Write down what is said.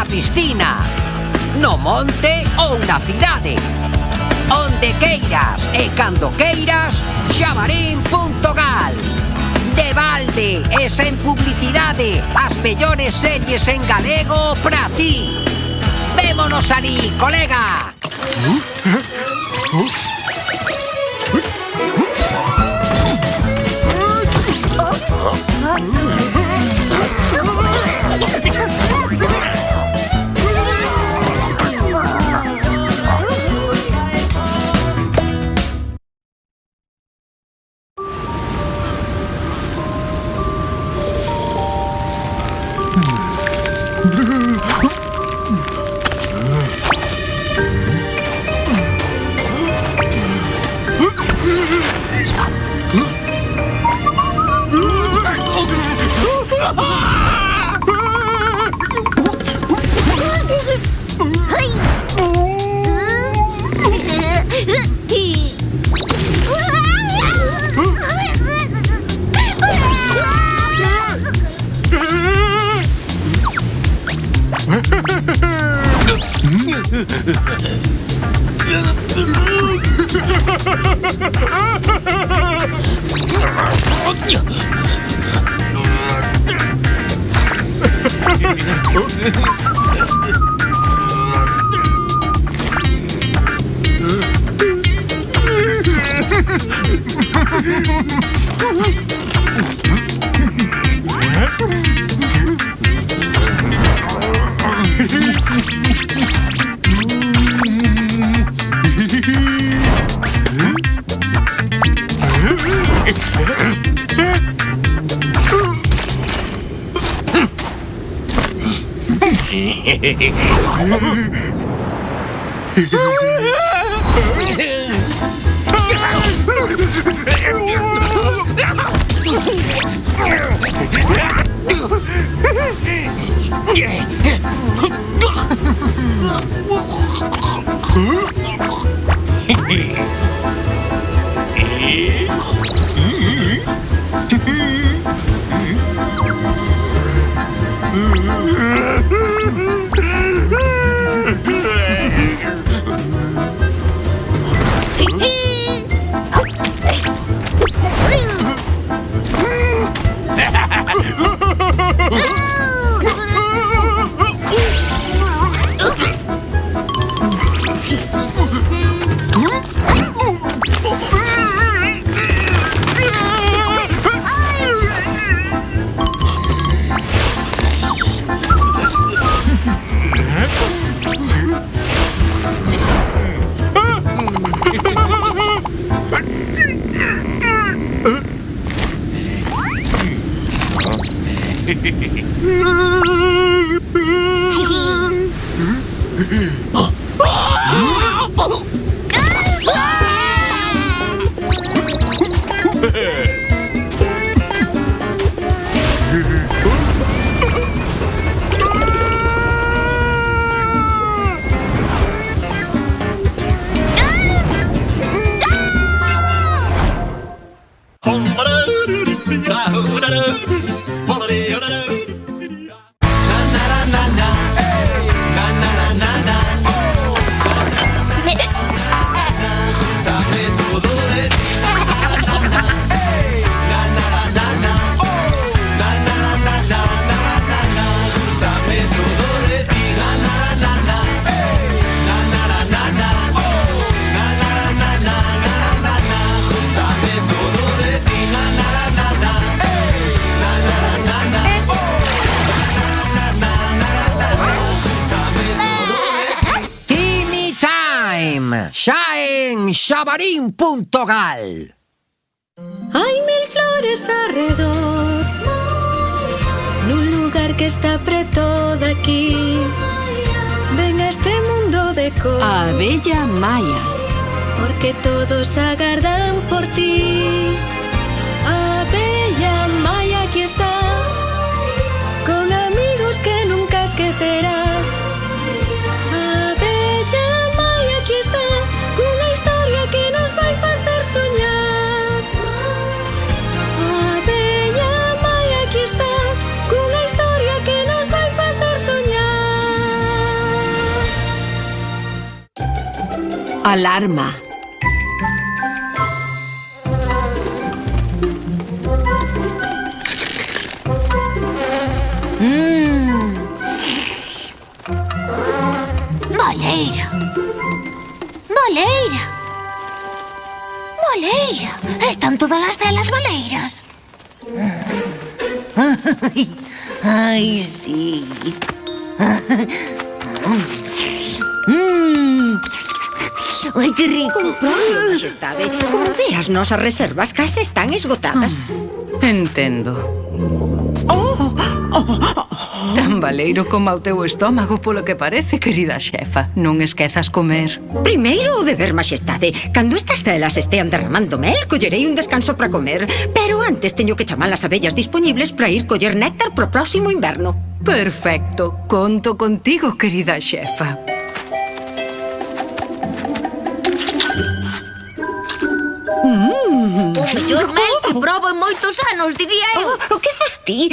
piscina, no monte ou na cidade. Onde queiras e cando queiras, Xamarín.gal. De balde e sen publicidade, as mellores series en galego pra ti. Vémonos alí, colega. Xa en Xamarín.gal. Hai mil flores arredor, nun lugar que está preto daqui. Ven a este mundo de cor, A Abella Maya. porque todos agardan por ti. A Abella Maya aquí está, con amigos que nunca esquecerás. A Abella Maya aquí está, cunha historia que nos vai facer soñar. A Abella Maya aquí está, cunha historia que nos vai facer soñar. Alarma. Baleira. Baleira. Baleira. Están todas as celas baleiras. Ai, sí. Ai, que rico. Propio, Majestade. Como ve, as nosas reservas case están esgotadas. Entendo. Tan baleiro como o teu estómago, polo que parece, querida xefa. Non esquezas comer. Primeiro o deber, Majestade. Cando estas celas estean derramando mel, collerei un descanso para comer. Pero antes teño que chamar as abellas dispoñibles para ir coller néctar pro próximo inverno. Perfecto. Conto contigo, querida xefa. O mellor mel que probo en moitos anos, diría eu. O que fas ti?